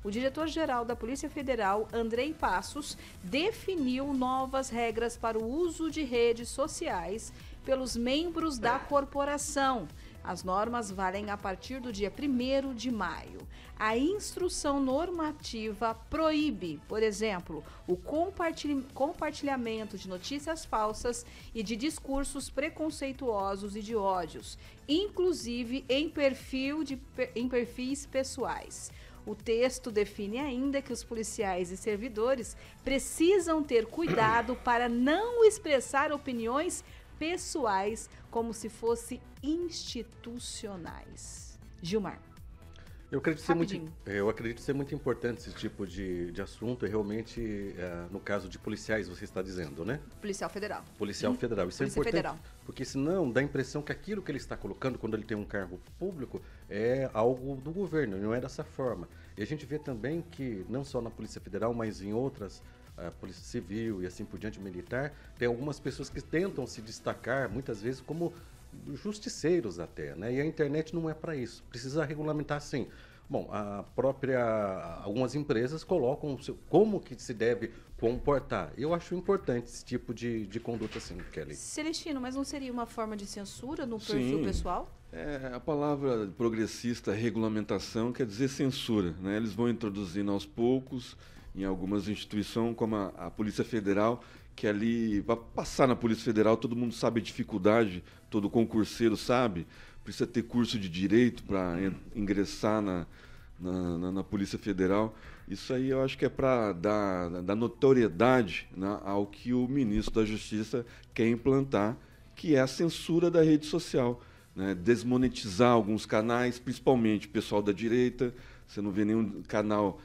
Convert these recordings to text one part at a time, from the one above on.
o diretor-geral da Polícia Federal, Andrei Passos, definiu novas regras para o uso de redes sociais pelos membros da corporação. As normas valem a partir do dia 1º de maio. A instrução normativa proíbe, por exemplo, o compartilhamento de notícias falsas e de discursos preconceituosos e de ódios, inclusive em perfis pessoais. O texto define ainda que os policiais e servidores precisam ter cuidado para não expressar opiniões pessoais como se fossem institucionais. Gilmar. Eu acredito ser muito importante esse tipo de assunto, e realmente, no caso de policiais, você está dizendo, né? Policial Federal. Policial Federal. Isso Polícia é importante, Federal. porque senão dá a impressão que aquilo que ele está colocando, quando ele tem um cargo público, é algo do governo, não é dessa forma. E a gente vê também que, não só na Polícia Federal, mas em outras, a Polícia Civil e assim por diante, militar, tem algumas pessoas que tentam se destacar, muitas vezes, como justiceiros até, né? E a internet não é para isso, precisa regulamentar sim. Bom, algumas empresas colocam como que se deve comportar. Eu acho importante esse tipo de conduta assim, Kelly. Celestino, mas não seria uma forma de censura no perfil pessoal? A palavra progressista, regulamentação, quer dizer censura, né? Eles vão introduzindo aos poucos em algumas instituições, como a Polícia Federal, que ali, para passar na Polícia Federal, todo mundo sabe a dificuldade, todo concurseiro sabe, precisa ter curso de direito para ingressar na Polícia Federal. Isso aí eu acho que é para dar notoriedade, né, ao que o ministro da Justiça quer implantar, que é a censura da rede social, né, desmonetizar alguns canais, principalmente o pessoal da direita. Você não vê nenhum canal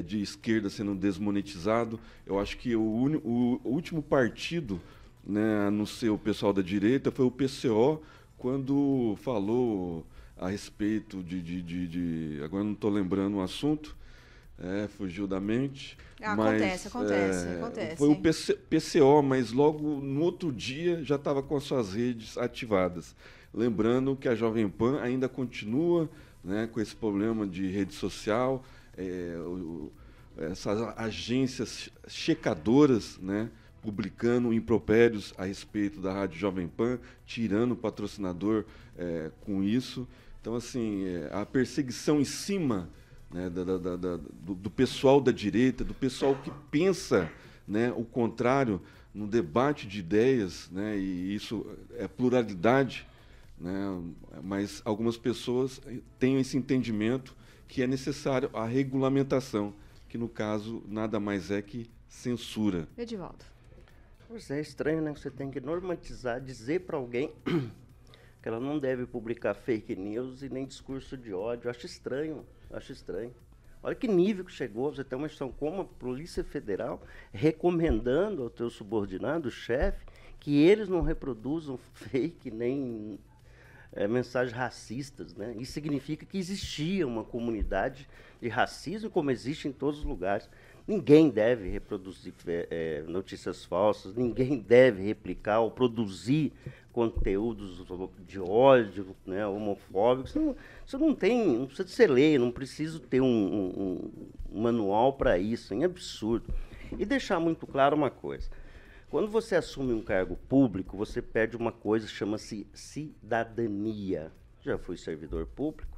de esquerda sendo desmonetizado. Eu acho que o último partido, né, a não ser o pessoal da direita, foi o PCO, quando falou a respeito agora não estou lembrando o assunto, fugiu da mente. Acontece. Foi o PCO, mas logo no outro dia já estava com as suas redes ativadas. Lembrando que a Jovem Pan ainda continua, né, com esse problema de rede social, essas agências checadoras, né, publicando impropérios a respeito da Rádio Jovem Pan, tirando o patrocinador com isso. Então, assim, a perseguição em cima, né, do pessoal da direita, do pessoal que pensa, né, o contrário no debate de ideias, né, e isso é pluralidade, né, mas algumas pessoas têm esse entendimento que é necessário a regulamentação, que no caso nada mais é que censura. Edivaldo. Pois é estranho, né? Você tem que normatizar, dizer para alguém que ela não deve publicar fake news e nem discurso de ódio. Acho estranho. Olha que nível que chegou. Você tem uma instituição como a Polícia Federal recomendando ao teu subordinado, chefe, que eles não reproduzam fake nem mensagens racistas, né? Isso significa que existia uma comunidade de racismo como existe em todos os lugares. Ninguém deve reproduzir notícias falsas, ninguém deve replicar ou produzir conteúdos de ódio, né, homofóbicos. Isso não precisa de ser lei, não preciso ter um manual para isso, é absurdo. E deixar muito claro uma coisa, quando você assume um cargo público, você perde uma coisa que chama-se cidadania. Já fui servidor público,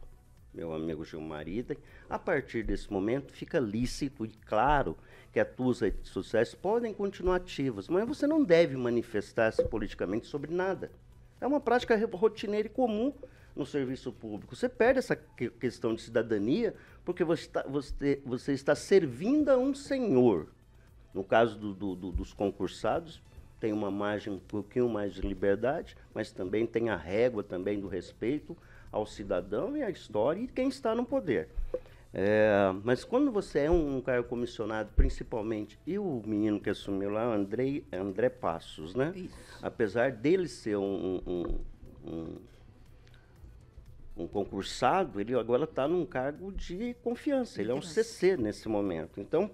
meu amigo Gilmar Idem. A partir desse momento fica lícito e claro que as tuas redes sociais podem continuar ativas, mas você não deve manifestar-se politicamente sobre nada. É uma prática rotineira e comum no serviço público. Você perde essa questão de cidadania porque você está servindo a um senhor. No caso dos concursados, tem uma margem um pouquinho mais de liberdade, mas também tem a régua também do respeito ao cidadão e à história e quem está no poder. Mas quando você é um cargo comissionado, principalmente, e o menino que assumiu lá, André Passos, né? Isso. Apesar dele ser um concursado, ele agora está num cargo de confiança, ele é um CC nesse momento. Então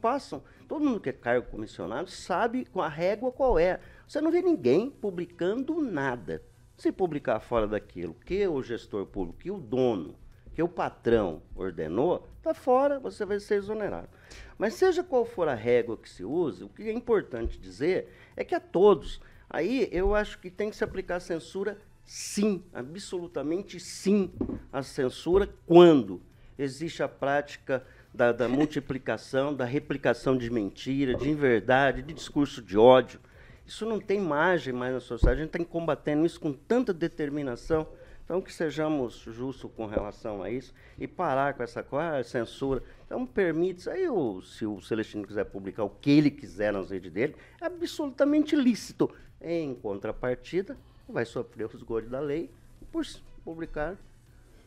todo mundo que é cargo comissionado sabe com a régua qual é. Você não vê ninguém publicando nada. Se publicar fora daquilo, que o gestor público, que o dono, porque o patrão ordenou, está fora, você vai ser exonerado. Mas seja qual for a régua que se use, o que é importante dizer é que a todos, aí eu acho que tem que se aplicar a censura sim, absolutamente sim, a censura quando existe a prática da multiplicação, da replicação de mentira, de inverdade, de discurso de ódio. Isso não tem margem mais na sociedade, a gente está combatendo isso com tanta determinação. Então, que sejamos justos com relação a isso e parar com essa censura. Então, permite, aí se o Celestino quiser publicar o que ele quiser nas redes dele, é absolutamente lícito. Em contrapartida, vai sofrer os rigores da lei por publicar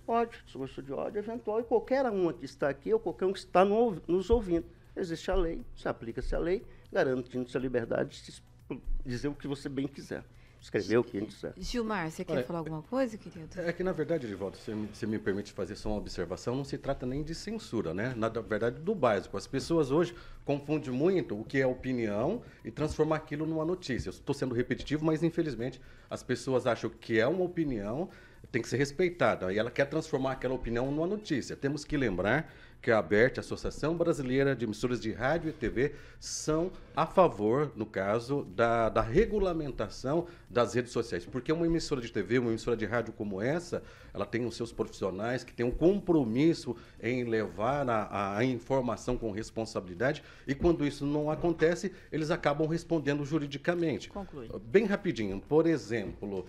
ódio, discurso de ódio eventual, e qualquer um que está aqui ou qualquer um que está nos ouvindo. Existe a lei, se aplica-se a lei, garantindo-se a liberdade de dizer o que você bem quiser. Escrever o que a gente quiser. Gilmar, você quer falar alguma coisa, querido? É que, na verdade, Edivaldo, se me permite fazer só uma observação, não se trata nem de censura, né? Na verdade, do básico. As pessoas hoje confundem muito o que é opinião e transformar aquilo numa notícia. Eu estou sendo repetitivo, mas, infelizmente, as pessoas acham que é uma opinião, tem que ser respeitada. E ela quer transformar aquela opinião numa notícia. Temos que lembrar que a ABERT, a Associação Brasileira de Emissoras de Rádio e TV, são a favor, no caso, da regulamentação das redes sociais. Porque uma emissora de TV, uma emissora de rádio como essa, ela tem os seus profissionais que têm um compromisso em levar a informação com responsabilidade, e quando isso não acontece, eles acabam respondendo juridicamente. Conclui. Bem rapidinho, por exemplo,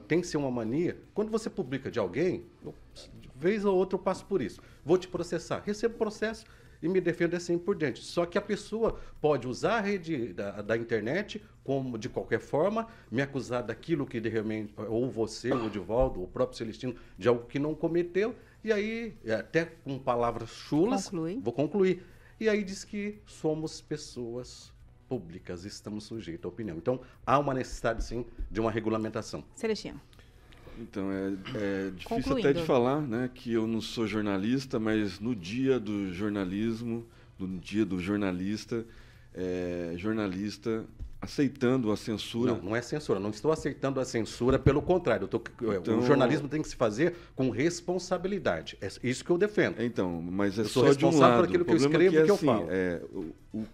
tem que ser uma mania, quando você publica de alguém, vez ou outra eu passo por isso, vou te processar, recebo processo e me defendo assim por diante. Só que a pessoa pode usar a rede da internet como de qualquer forma, me acusar daquilo que de repente, ou você, ou o Edivaldo, ou o próprio Celestino, de algo que não cometeu, e aí, até com palavras chulas, vou concluir, e aí diz que somos pessoas públicas, estamos sujeitos à opinião. Então, há uma necessidade, sim, de uma regulamentação. Celestino. Então, é difícil até de falar, né, que eu não sou jornalista, mas no dia do jornalismo, no dia do jornalista, jornalista aceitando a censura. Não é censura, não estou aceitando a censura, pelo contrário, o jornalismo tem que se fazer com responsabilidade, é isso que eu defendo. Então, mas é eu sou só de um responsável lado. por aquilo que eu escrevo e que eu falo.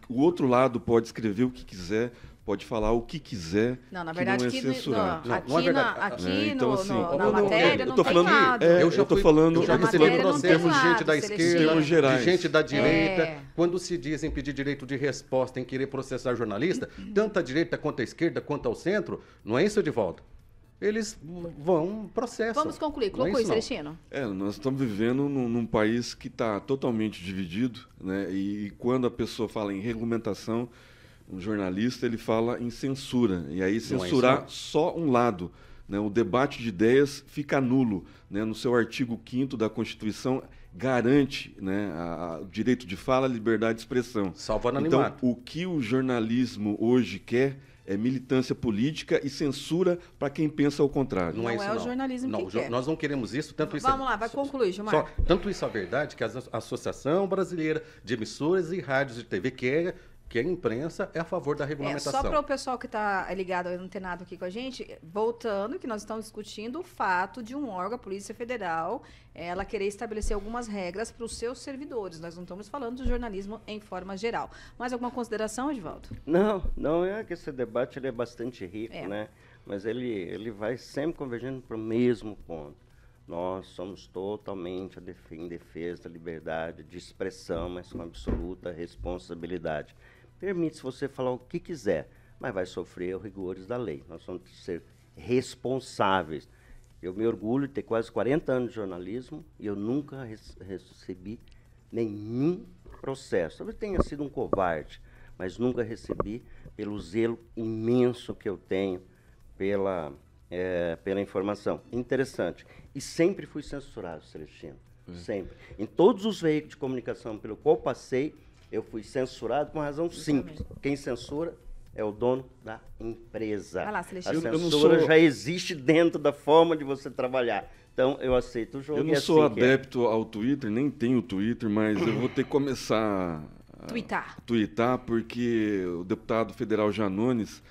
O outro lado pode escrever o que quiser, pode falar o que quiser. Não, na verdade, que não é censurado. aqui então, assim, na matéria não tem nada. Eu já recebi processo de gente da esquerda, de gente da direita. Quando se diz em pedir direito de resposta, em querer processar jornalista, tanto a direita quanto a esquerda, quanto ao centro, não é isso, Edivaldo? Eles vão processar. Vamos concluir. Conclui, Celestino. Nós estamos vivendo num país que está totalmente dividido, né? E quando a pessoa fala em regulamentação, um jornalista, ele fala em censura, e aí censurar só um lado, né? O debate de ideias fica nulo, né? No seu artigo 5º da Constituição, garante, né, o direito de fala, a liberdade de expressão. Salvo anonimato. Então, o que o jornalismo hoje quer é militância política e censura para quem pensa ao contrário. Não é o jornalismo que quer. Nós não queremos isso. Vamos lá, vai concluir, Gilmar. Tanto isso é verdade que a Associação Brasileira de Emissoras e Rádios de TV que a imprensa é a favor da regulamentação. Só para o pessoal que está ligado, antenado aqui com a gente, voltando, que nós estamos discutindo o fato de um órgão, a Polícia Federal, ela querer estabelecer algumas regras para os seus servidores. Nós não estamos falando do jornalismo em forma geral. Mais alguma consideração, Edivaldo? Não é que esse debate ele é bastante rico, né? Mas ele vai sempre convergindo para o mesmo ponto. Nós somos totalmente em defesa da liberdade de expressão, mas com absoluta responsabilidade. Permite-se você falar o que quiser, mas vai sofrer os rigores da lei. Nós vamos ser responsáveis. Eu me orgulho de ter quase 40 anos de jornalismo e eu nunca recebi nenhum processo. Talvez tenha sido um covarde, mas nunca recebi pelo zelo imenso que eu tenho pela informação. Interessante. E sempre fui censurado, Celestino. Sempre. Em todos os veículos de comunicação pelo qual passei, eu fui censurado por uma razão simples. Quem censura é o dono da empresa. Vai lá, Celestino. A censura já existe dentro da forma de você trabalhar. Então, eu aceito o jogo. Eu não sou adepto ao Twitter, nem tenho Twitter, mas eu vou ter que começar a tweetar, porque o deputado federal Janones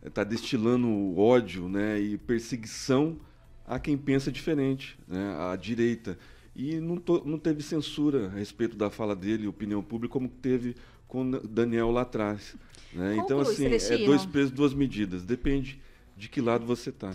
está destilando ódio, né, e perseguição a quem pensa diferente, né, à direita. e não teve censura a respeito da fala dele, opinião pública, como teve com Daniel lá atrás. Né? Então, assim, é 2 pesos, 2 medidas. Depende de que lado você está.